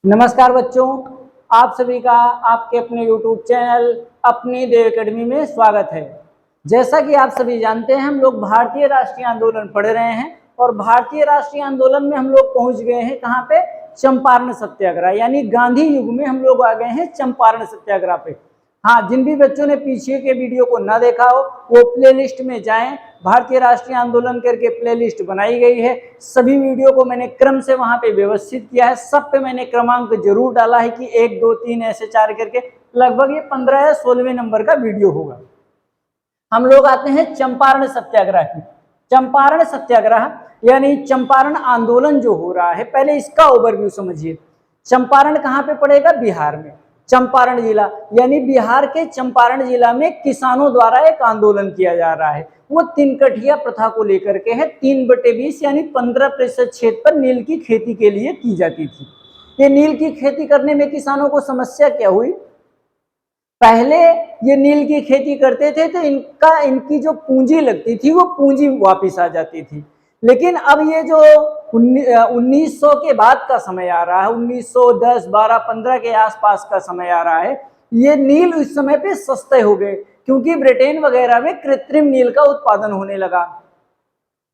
नमस्कार बच्चों, आप सभी का आपके अपने YouTube चैनल अपनी देव एकेडमी में स्वागत है। जैसा कि आप सभी जानते हैं, हम लोग भारतीय राष्ट्रीय आंदोलन पढ़ रहे हैं और भारतीय राष्ट्रीय आंदोलन में हम लोग पहुंच गए हैं कहाँ पे? चंपारण सत्याग्रह, यानी गांधी युग में हम लोग आ गए हैं चंपारण सत्याग्रह पे। हाँ, जिन भी बच्चों ने पीछे के वीडियो को ना देखा हो वो प्लेलिस्ट में जाएं, भारतीय राष्ट्रीय आंदोलन करके प्लेलिस्ट बनाई गई है। सभी वीडियो को मैंने क्रम से वहां पे व्यवस्थित किया है, सब पे मैंने क्रमांक जरूर डाला है कि 1 2 3 ऐसे 4 करके लगभग ये 15 या 16वें नंबर का वीडियो होगा। हम लोग आते हैं चंपारण सत्याग्रह की। चंपारण सत्याग्रह यानी चंपारण आंदोलन जो हो रहा है, पहले इसका ओवरव्यू समझिए। चंपारण कहाँ पे पड़ेगा? बिहार में। चंपारण जिला यानी बिहार के चंपारण जिला में किसानों द्वारा एक आंदोलन किया जा रहा है। वो 3 कठिया प्रथा को लेकर के है। 3/20 यानी 15% क्षेत्र पर नील की खेती के लिए की जाती थी। ये नील की खेती करने में किसानों को समस्या क्या हुई? पहले ये नील की खेती करते थे तो इनकी जो पूंजी लगती थी वो पूंजी वापिस आ जाती थी। लेकिन अब ये जो 1900 के बाद का समय आ रहा है, 1910, 12, 15 के आसपास का समय आ रहा है, ये नील उस समय पे सस्ते हो गए क्योंकि ब्रिटेन वगैरह में कृत्रिम नील का उत्पादन होने लगा।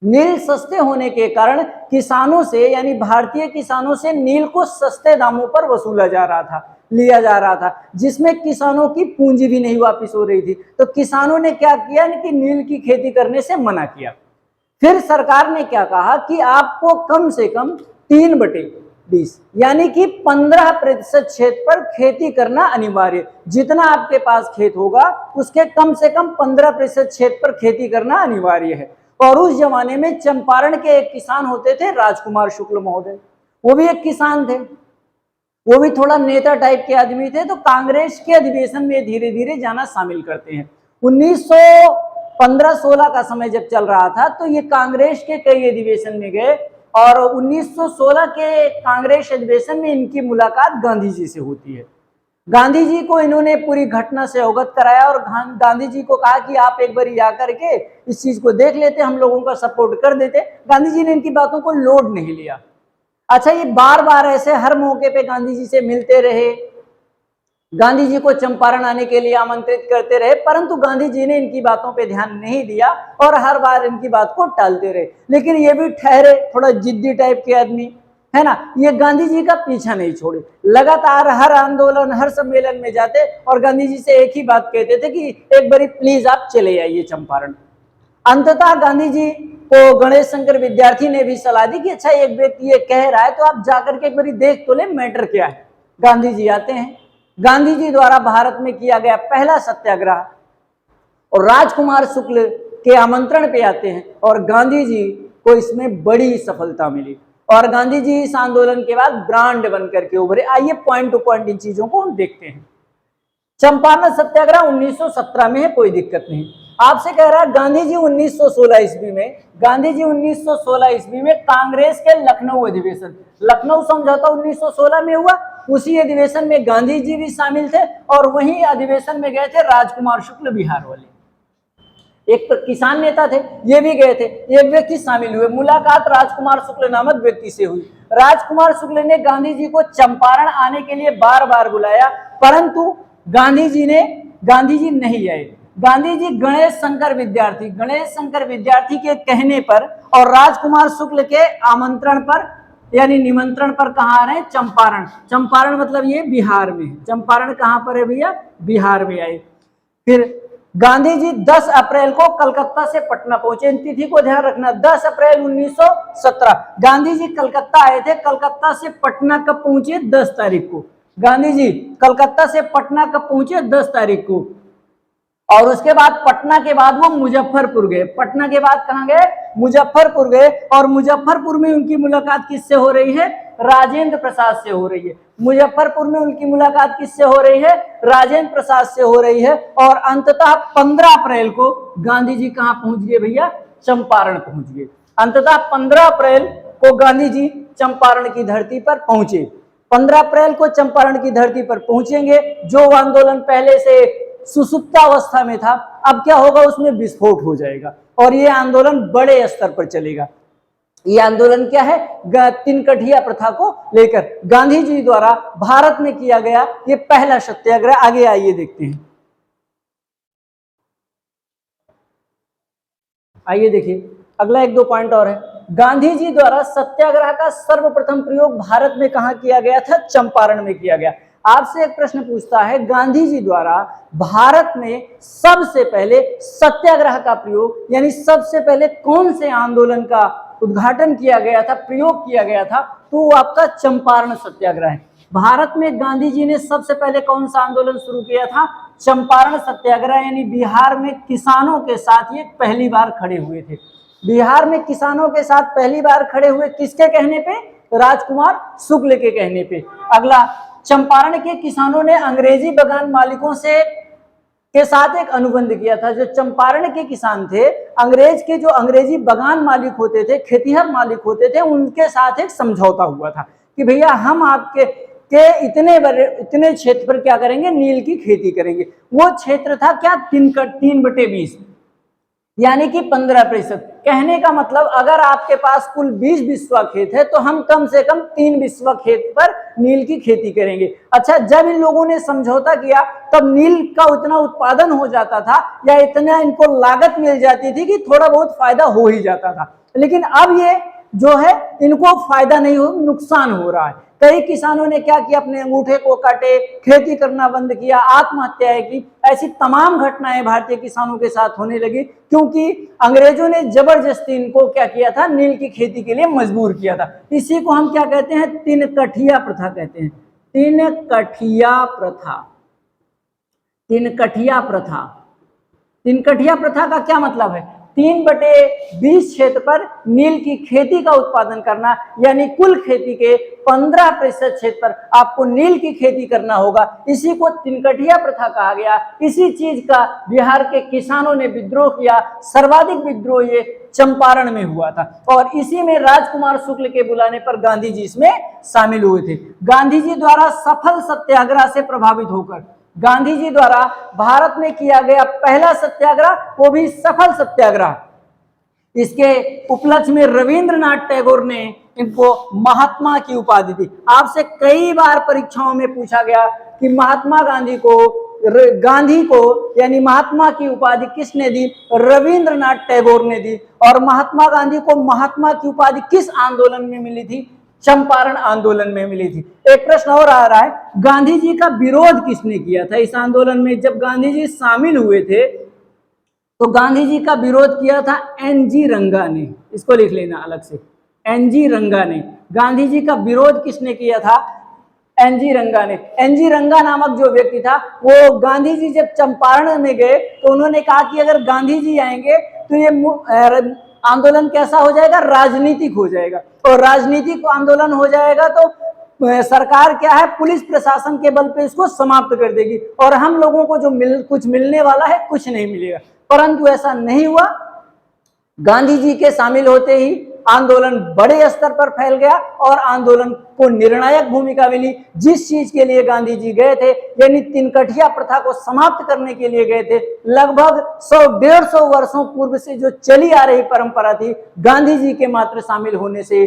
नील सस्ते होने के कारण किसानों से यानी भारतीय किसानों से नील को सस्ते दामों पर वसूला जा रहा था, लिया जा रहा था, जिसमें किसानों की पूंजी भी नहीं वापस हो रही थी। तो किसानों ने क्या किया कि नील की खेती करने से मना किया। फिर सरकार ने क्या कहा कि आपको कम से कम 3/20 यानी कि 15% क्षेत्र पर खेती करना अनिवार्य। जितना आपके पास खेत होगा उसके कम से कम 15% क्षेत्र पर खेती करना अनिवार्य है। और उस जमाने में चंपारण के एक किसान होते थे राजकुमार शुक्ल महोदय। वो भी एक किसान थे, वो भी थोड़ा नेता टाइप के आदमी थे। तो कांग्रेस के अधिवेशन में धीरे धीरे जाना शामिल करते हैं। 1915-16 का समय जब चल रहा था तो ये कांग्रेस के कई अधिवेशन में गए और 1916 के कांग्रेस अधिवेशन में इनकी मुलाकात गांधी जी से होती है। गांधी जी को इन्होंने पूरी घटना से अवगत कराया और गांधी जी को कहा कि आप एक बार आकर के इस चीज को देख लेते, हम लोगों का सपोर्ट कर देते। गांधी जी ने इनकी बातों को लोड नहीं लिया। अच्छा, ये बार बार ऐसे हर मौके पे गांधी जी से मिलते रहे, गांधी जी को चंपारण आने के लिए आमंत्रित करते रहे, परंतु गांधी जी ने इनकी बातों पे ध्यान नहीं दिया और हर बार इनकी बात को टालते रहे। लेकिन ये भी ठहरे थोड़ा जिद्दी टाइप के आदमी, है ना। ये गांधी जी का पीछा नहीं छोड़े, लगातार हर आंदोलन हर सम्मेलन में जाते और गांधी जी से एक ही बात कहते थे कि एक बारी प्लीज आप चले आइए चंपारण। अंततः गांधी जी को गणेश शंकर विद्यार्थी ने भी सलाह दी कि अच्छा, एक व्यक्ति ये कह रहा है तो आप जाकर के एक बारी देख तो ले मैटर क्या है। गांधी जी आते हैं। गांधी जी द्वारा भारत में किया गया पहला सत्याग्रह और राजकुमार शुक्ल के आमंत्रण पे आते हैं और गांधी जी को इसमें बड़ी सफलता मिली और गांधी जी इस आंदोलन के बाद ब्रांड बनकर के उभरे। आइए पॉइंट टू पॉइंट इन चीजों को हम देखते हैं। चंपारण सत्याग्रह 1917 में है, कोई दिक्कत नहीं। आपसे कह रहा है गांधी जी 1916 ईस्वी में, गांधी जी 1916 ईस्वी में कांग्रेस के लखनऊ अधिवेशन, लखनऊ समझौता 1916 में हुआ, उसी अधिवेशन में गांधी जी भी शामिल थे और वहीं अधिवेशन में गए थे राजकुमार शुक्ल बिहार वाले, एक किसान नेता थे, ये भी गए थे। एक व्यक्ति शामिल हुए, मुलाकात राजकुमार शुक्ल नामक व्यक्ति से हुई। राजकुमार शुक्ल ने गांधी जी को चंपारण आने के लिए बार बार बुलाया, परंतु गांधी जी नहीं आए। गांधी जी गणेश शंकर विद्यार्थी के कहने पर और राजकुमार शुक्ल के आमंत्रण पर यानी निमंत्रण पर कहाँ आ रहे हैं? चंपारण। चंपारण मतलब ये बिहार में है। चंपारण कहाँ पर है भैया? बिहार में आए। फिर गांधी जी 10 अप्रैल को कलकत्ता से पटना पहुंचे। इन तिथि को ध्यान रखना, 10 अप्रैल 1917 गांधी जी कलकत्ता आए थे। कलकत्ता से पटना कब पहुंचे? 10 तारीख को। गांधी जी कलकत्ता से पटना कब पहुंचे? 10 तारीख को। और उसके बाद पटना के बाद वो मुजफ्फरपुर गए। पटना के बाद कहां गए? मुजफ्फरपुर गए और मुजफ्फरपुर में उनकी मुलाकात किससे हो रही है? राजेंद्र प्रसाद से हो रही है। मुजफ्फरपुर में उनकी मुलाकात किससे हो रही है? राजेंद्र प्रसाद से हो रही है। और अंततः 15 अप्रैल को गांधी जी कहां पहुंच गए भैया? चंपारण पहुंच गए। अंततः 15 अप्रैल को गांधी जी चंपारण की धरती पर पहुंचे। 15 अप्रैल को चंपारण की धरती पर पहुंचेंगे। जो आंदोलन पहले से सुसुप्तावस्था में था, अब क्या होगा? उसमें विस्फोट हो जाएगा और ये आंदोलन बड़े स्तर पर चलेगा। ये आंदोलन क्या है? तीन कठिया प्रथा को लेकर गांधी जी द्वारा भारत में किया गया ये पहला सत्याग्रह। आगे आइए देखते हैं। आइए देखिए, अगला एक दो पॉइंट और है। गांधी जी द्वारा सत्याग्रह का सर्वप्रथम प्रयोग भारत में कहां किया गया था? चंपारण में किया गया। आपसे एक प्रश्न पूछता है, गांधी जी द्वारा भारत में सबसे पहले सत्याग्रह का प्रयोग यानी सबसे पहले कौन से आंदोलन का उद्घाटन किया गया था, प्रयोग किया गया था? तो वो आपका चंपारण सत्याग्रह है। भारत में गांधी जी ने सबसे पहले कौन सा आंदोलन शुरू किया था? चंपारण सत्याग्रह। यानी बिहार में किसानों के साथ ये पहली बार खड़े हुए थे। बिहार में किसानों के साथ पहली बार खड़े हुए किसके कहने पे? राजकुमार शुक्ल के कहने पे। अगला, चंपारण के किसानों ने अंग्रेजी बगान मालिकों से के साथ एक अनुबंध किया था। जो चंपारण के किसान थे, अंग्रेज के जो अंग्रेजी बगान मालिक होते थे, खेतिहर मालिक होते थे, उनके साथ एक समझौता हुआ था कि भैया हम आपके इतने क्षेत्र पर क्या करेंगे? नील की खेती करेंगे। वो क्षेत्र था क्या? 3/20 यानी कि 15%। कहने का मतलब अगर आपके पास कुल 20 बिस्वा खेत है तो हम कम से कम 3 बिस्वा खेत पर नील की खेती करेंगे। अच्छा, जब इन लोगों ने समझौता किया तब नील का उतना उत्पादन हो जाता था या इतना इनको लागत मिल जाती थी कि थोड़ा बहुत फायदा हो ही जाता था। लेकिन अब ये जो है इनको फायदा नहीं हो, नुकसान हो रहा है। कई किसानों ने क्या किया? अपने अंगूठे को काटे, खेती करना बंद किया, आत्महत्याएं की। ऐसी तमाम घटनाएं भारतीय किसानों के साथ होने लगी क्योंकि अंग्रेजों ने जबरदस्ती इनको क्या किया था? नील की खेती के लिए मजबूर किया था। इसी को हम क्या कहते हैं? तीन कठिया प्रथा कहते हैं। तीन कठिया प्रथा। तीन कठिया प्रथा। तीन कठिया प्रथा का क्या मतलब है? 3/20 क्षेत्र पर नील की खेती का उत्पादन करना, यानी कुल खेती के 15% क्षेत्र पर आपको नील की खेती करना होगा। इसी को तिनकठिया प्रथा कहा गया। इसी चीज का बिहार के किसानों ने विद्रोह किया। सर्वाधिक विद्रोह ये चंपारण में हुआ था और इसी में राजकुमार शुक्ल के बुलाने पर गांधी जी इसमें शामिल हुए थे। गांधी जी द्वारा सफल सत्याग्रह से प्रभावित होकर गांधी जी द्वारा भारत में किया गया पहला सत्याग्रह, वो भी सफल सत्याग्रह, इसके उपलक्ष्य में रविंद्रनाथ टैगोर ने इनको महात्मा की उपाधि दी। आपसे कई बार परीक्षाओं में पूछा गया कि महात्मा गांधी को यानी महात्मा की उपाधि किसने दी? रविंद्रनाथ टैगोर ने दी। और महात्मा गांधी को महात्मा की उपाधि किस आंदोलन में मिली थी? चंपारण आंदोलन में मिली थी। एक प्रश्न और आ रहा है, गांधी जी का विरोध किसने किया था इस आंदोलन में? जब गांधी जी शामिल हुए थे तो गांधी जी का विरोध किया था एनजी रंगा ने। इसको लिख लेना अलग से, एनजी रंगा ने। गांधी जी का विरोध किसने किया था? एनजी रंगा ने। एनजी रंगा नामक जो व्यक्ति था, वो गांधी जी जब चंपारण में गए तो उन्होंने कहा कि अगर गांधी जी आएंगे तो ये आंदोलन कैसा हो जाएगा? राजनीतिक हो जाएगा। और राजनीतिक आंदोलन हो जाएगा तो सरकार क्या है? पुलिस प्रशासन के बल पे इसको समाप्त कर देगी और हम लोगों को जो कुछ मिलने वाला है कुछ नहीं मिलेगा। परंतु ऐसा नहीं हुआ। गांधी जी के शामिल होते ही आंदोलन बड़े स्तर पर फैल गया और आंदोलन को निर्णायक भूमिका मिली। जिस चीज के लिए गांधी जी गए थे, यानी तिनकठिया प्रथा को समाप्त करने के लिए गए थे, लगभग 100-150 वर्षों पूर्व से जो चली आ रही परंपरा थी, गांधी जी के मात्र शामिल होने से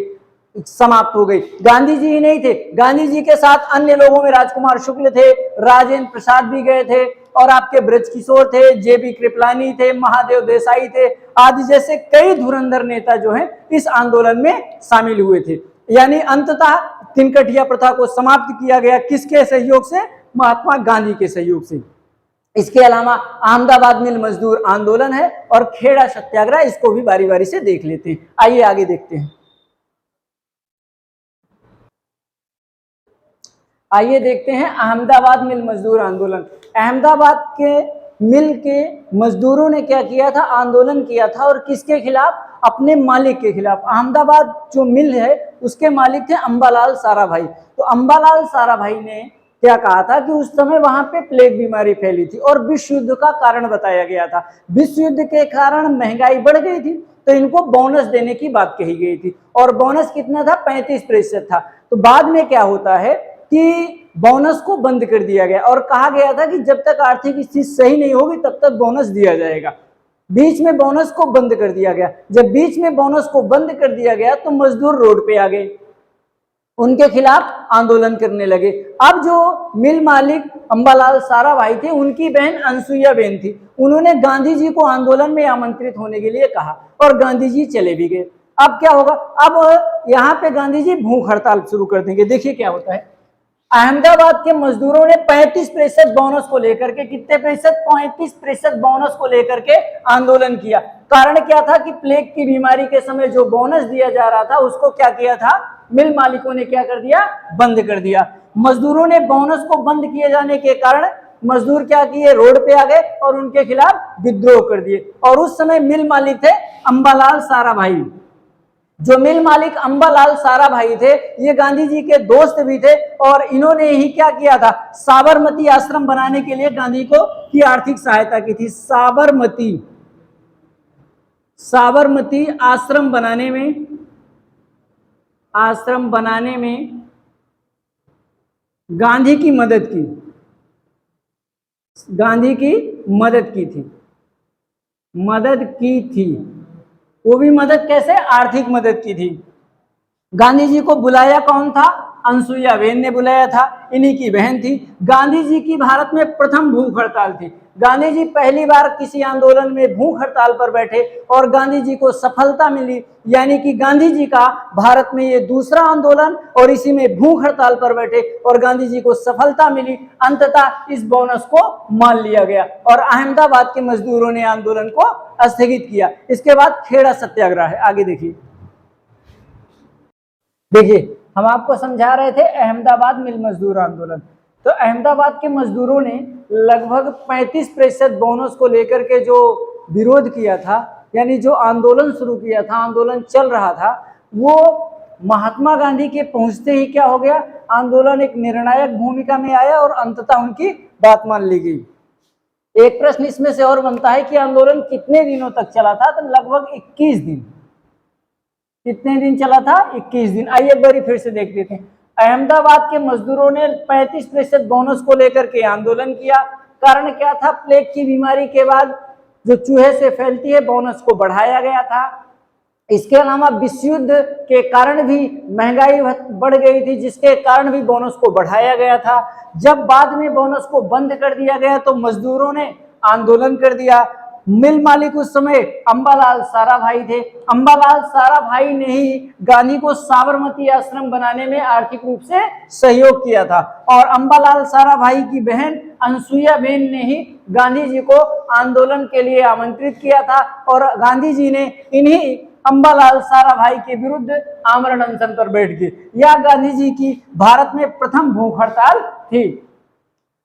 समाप्त हो गई। गांधी जी ही नहीं थे, गांधी जी के साथ अन्य लोगों में राजकुमार शुक्ल थे, राजेंद्र प्रसाद भी गए थे और आपके ब्रजकिशोर थे, जेबी कृपलानी थे, महादेव देसाई थे, आदि जैसे कई धुरंधर नेता जो हैं इस आंदोलन में शामिल हुए थे। यानी अंततः तिनकठिया प्रथा को समाप्त किया गया किसके सहयोग से? महात्मा गांधी के सहयोग से। इसके अलावा अहमदाबाद मिल मजदूर आंदोलन है और खेड़ा सत्याग्रह, इसको भी बारी बारी से देख लेते हैं। आइए आगे देखते हैं। आइए देखते हैं अहमदाबाद मिल मजदूर आंदोलन। अहमदाबाद के मिल के मजदूरों ने क्या किया था? आंदोलन किया था और किसके खिलाफ? अपने मालिक के खिलाफ। अहमदाबाद जो मिल है उसके मालिक थे अंबालाल साराभाई। तो अंबालाल साराभाई ने क्या कहा था कि उस समय वहां पे प्लेग बीमारी फैली थी और विश्व युद्ध का कारण बताया गया था। विश्व युद्ध के कारण महंगाई बढ़ गई थी तो इनको बोनस देने की बात कही गई थी और बोनस कितना था? 35% था। तो बाद में क्या होता है कि बोनस को बंद कर दिया गया और कहा गया था कि जब तक आर्थिक स्थिति सही नहीं होगी तब तक बोनस दिया जाएगा। बीच में बोनस को बंद कर दिया गया। जब बीच में बोनस को बंद कर दिया गया तो मजदूर रोड पे आ गए, उनके खिलाफ आंदोलन करने लगे। अब जो मिल मालिक अंबालाल साराभाई थे, उनकी बहन अनसुईया बेन थी, उन्होंने गांधी जी को आंदोलन में आमंत्रित होने के लिए कहा और गांधी जी चले भी गए। अब क्या होगा, अब यहाँ पे गांधी जी भूख हड़ताल शुरू कर देंगे। देखिए क्या होता है, अहमदाबाद के मजदूरों ने 35% बोनस को लेकर के, कितने प्रतिशत, 35% बोनस को लेकर के आंदोलन किया। कारण क्या था कि प्लेग की बीमारी के समय जो बोनस दिया जा रहा था उसको क्या किया था, मिल मालिकों ने क्या कर दिया, बंद कर दिया। मजदूरों ने बोनस को बंद किए जाने के कारण मजदूर क्या किए, रोड पे आ गए और उनके खिलाफ विद्रोह कर दिए। और उस समय मिल मालिक थे अंबालाल साराभाई। जो मिल मालिक अंबालाल साराभाई थे, ये गांधी जी के दोस्त भी थे और इन्होंने ही क्या किया था, साबरमती आश्रम बनाने के लिए गांधी को की आर्थिक सहायता की थी। साबरमती आश्रम बनाने में गांधी की मदद की थी। वो भी मदद कैसे, आर्थिक मदद की थी। गांधी जी को बुलाया कौन था, अनसुईया बेन ने बुलाया था, इन्हीं की बहन थी। गांधी जी की भारत में प्रथम भूख हड़ताल थी। गांधी जी पहली बार किसी आंदोलन में भूख हड़ताल पर बैठे और गांधी जी को सफलता मिली, यानी कि गांधी जी का भारत में ये दूसरा आंदोलन और इसी में भूख हड़ताल पर बैठे और गांधी जी को सफलता मिली। अंततः इस बोनस को मान लिया गया और अहमदाबाद के मजदूरों ने आंदोलन को स्थगित किया। इसके बाद खेड़ा सत्याग्रह है, आगे देखिए। देखिए हम आपको समझा रहे थे अहमदाबाद मिल मजदूर आंदोलन, तो अहमदाबाद के मजदूरों ने लगभग 35% बोनस को लेकर के जो विरोध किया था, यानी जो आंदोलन शुरू किया था, आंदोलन चल रहा था, वो महात्मा गांधी के पहुंचते ही क्या हो गया, आंदोलन एक निर्णायक भूमिका में आया और अंततः उनकी बात मान ली गई। एक प्रश्न इसमें से और बनता है कि आंदोलन कितने दिनों तक चला था, तो लगभग 21 दिन। कितने दिन चला था, 21 दिन। आइए एक बार फिर से देख लेते हैं। अहमदाबाद के मजदूरों ने 35% बोनस को लेकर के आंदोलन किया। कारण क्या था, प्लेग की बीमारी के बाद जो चूहे से फैलती है, बोनस को बढ़ाया गया था। इसके अलावा विश्व युद्ध के कारण भी महंगाई बढ़ गई थी, जिसके कारण भी बोनस को बढ़ाया गया था। जब बाद में बोनस को बंद कर दिया गया तो मजदूरों ने आंदोलन कर दिया। मिल मालिक उस समय अंबालाल साराभाई थे। अंबालाल साराभाई ने ही गांधी को साबरमती आश्रम बनाने में आर्थिक रूप से सहयोग किया था और अंबालाल साराभाई की बहन अनसुईया बेन ने ही गांधी जी को आंदोलन के लिए आमंत्रित किया था और गांधी जी ने इन्हीं अंबालाल साराभाई के विरुद्ध आमरण अनशन पर बैठ गए। यह गांधी जी की भारत में प्रथम भूख हड़ताल थी।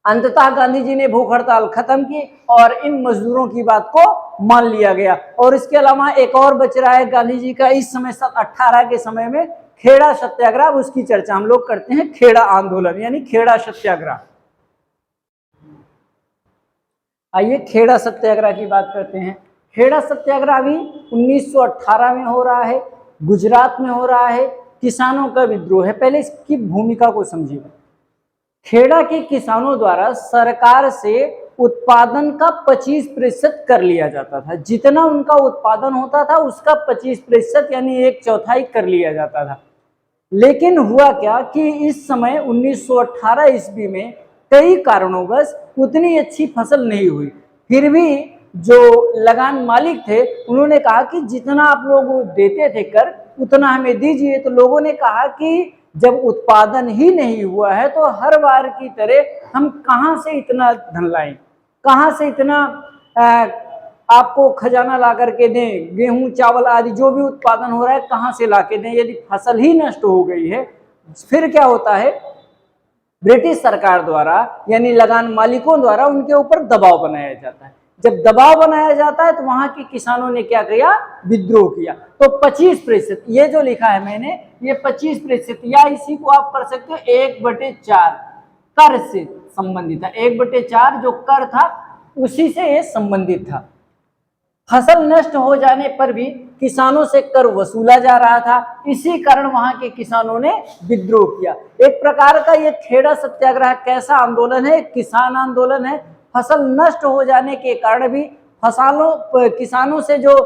अंततः गांधी जी ने भूख हड़ताल खत्म की और इन मजदूरों की बात को मान लिया गया। और इसके अलावा एक और बच रहा है गांधी जी का इस समय 18 के समय में खेड़ा सत्याग्रह, उसकी चर्चा हम लोग करते हैं। खेड़ा आंदोलन यानी खेड़ा सत्याग्रह। आइए खेड़ा सत्याग्रह की बात करते हैं। खेड़ा सत्याग्रह भी 1918 में हो रहा है, गुजरात में हो रहा है। किसानों का विद्रोह है। पहले इसकी भूमिका को समझिए। खेड़ा के किसानों द्वारा सरकार से उत्पादन का 25% कर लिया जाता था। जितना उनका उत्पादन होता था उसका 25% यानी 1/4 कर लिया जाता था। लेकिन हुआ क्या कि इस समय 1918 ईस्वी में कई कारणोंवश उतनी अच्छी फसल नहीं हुई। फिर भी जो लगान मालिक थे उन्होंने कहा कि जितना आप लोग देते थे कर उतना हमें दीजिए। तो लोगों ने कहा कि जब उत्पादन ही नहीं हुआ है तो हर बार की तरह हम कहां से इतना धन लाएं, कहां से इतना आपको खजाना ला करके दें, गेहूं चावल आदि जो भी उत्पादन हो रहा है कहां से ला के दें। यदि फसल ही नष्ट हो गई है फिर क्या होता है, ब्रिटिश सरकार द्वारा यानी लगान मालिकों द्वारा उनके ऊपर दबाव बनाया जाता है। जब दबाव बनाया जाता है तो वहां के किसानों ने क्या किया, विद्रोह किया। तो 25%, ये जो लिखा है मैंने, ये 25% या इसी को आप कर सकते हो 1/4 कर से संबंधित था। 1/4 जो कर था उसी से ये संबंधित था। फसल नष्ट हो जाने पर भी किसानों से कर वसूला जा रहा था, इसी कारण वहां के किसानों ने विद्रोह किया। एक प्रकार का ये खेड़ा सत्याग्रह कैसा आंदोलन है, किसान आंदोलन है। फसल नष्ट हो जाने के कारण भी फसलों किसानों से जो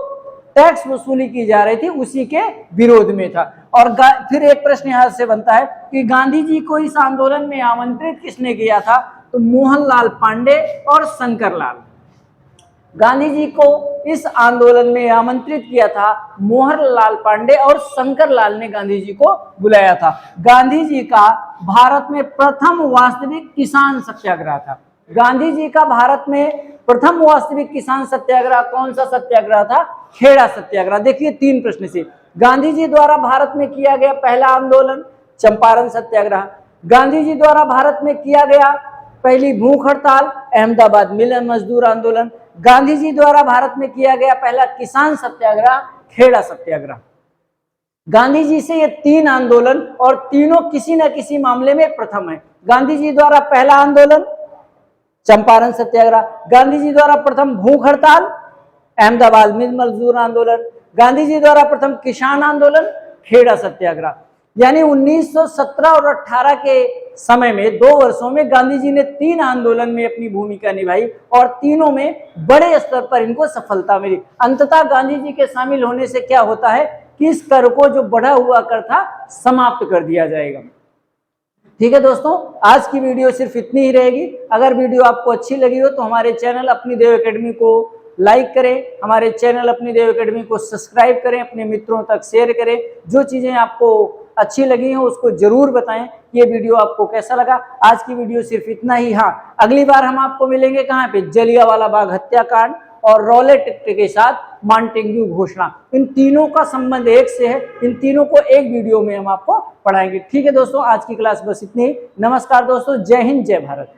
टैक्स वसूली की जा रही थी उसी के विरोध में था। और फिर एक प्रश्न यहाँ से बनता है कि गांधी जी को इस आंदोलन में आमंत्रित किसने किया था? तो मोहनलाल पांडे और शंकरलाल। गांधी जी को इस आंदोलन में आमंत्रित किया था मोहनलाल पांडे और शंकरलाल ने गांधी जी को बुलाया था। गांधी जी का भारत में प्रथम वास्तविक किसान सत्याग्रह था। गांधी जी का भारत में प्रथम वास्तविक किसान सत्याग्रह कौन सा सत्याग्रह था? खेड़ा सत्याग्रह। देखिए 3 प्रश्न से। गांधी जी द्वारा भारत में किया गया पहला आंदोलन चंपारण सत्याग्रह। गांधी जी द्वारा भारत में किया गया पहली भूख हड़ताल अहमदाबाद मिलन मजदूर आंदोलन। गांधी जी द्वारा भारत में किया गया पहला किसान सत्याग्रह खेड़ा सत्याग्रह। गांधी जी से ये 3 आंदोलन और तीनों किसी न किसी मामले में प्रथम है। गांधी जी द्वारा पहला आंदोलन चंपारण सत्याग्रह, गांधी जी द्वारा प्रथम भूख हड़ताल अहमदाबाद मिल मजदूर आंदोलन, गांधी जी द्वारा प्रथम किसान आंदोलन खेड़ा सत्याग्रह। यानी 1917 और 18 के समय में 2 वर्षों में गांधी जी ने 3 आंदोलन में अपनी भूमिका निभाई और तीनों में बड़े स्तर पर इनको सफलता मिली। अंततः गांधी जी के शामिल होने से क्या होता है कि इस कर को, जो बढ़ा हुआ कर था, समाप्त कर दिया जाएगा। ठीक है दोस्तों, आज की वीडियो सिर्फ इतनी ही रहेगी। अगर वीडियो आपको अच्छी लगी हो तो हमारे चैनल अपनी देव एकेडमी को लाइक करें, हमारे चैनल अपनी देव एकेडमी को सब्सक्राइब करें, अपने मित्रों तक शेयर करें। जो चीज़ें आपको अच्छी लगी हो उसको जरूर बताएं कि ये वीडियो आपको कैसा लगा। आज की वीडियो सिर्फ इतना ही। हाँ, अगली बार हम आपको मिलेंगे कहाँ पे? जलियांवाला बाग हत्याकांड और रॉलेट एक्ट के साथ मॉन्टेग्यू घोषणा। इन तीनों का संबंध एक से है। इन तीनों को एक वीडियो में हम आपको पढ़ाएंगे। ठीक है दोस्तों, आज की क्लास बस इतनी ही। नमस्कार दोस्तों, जय हिंद, जय भारत।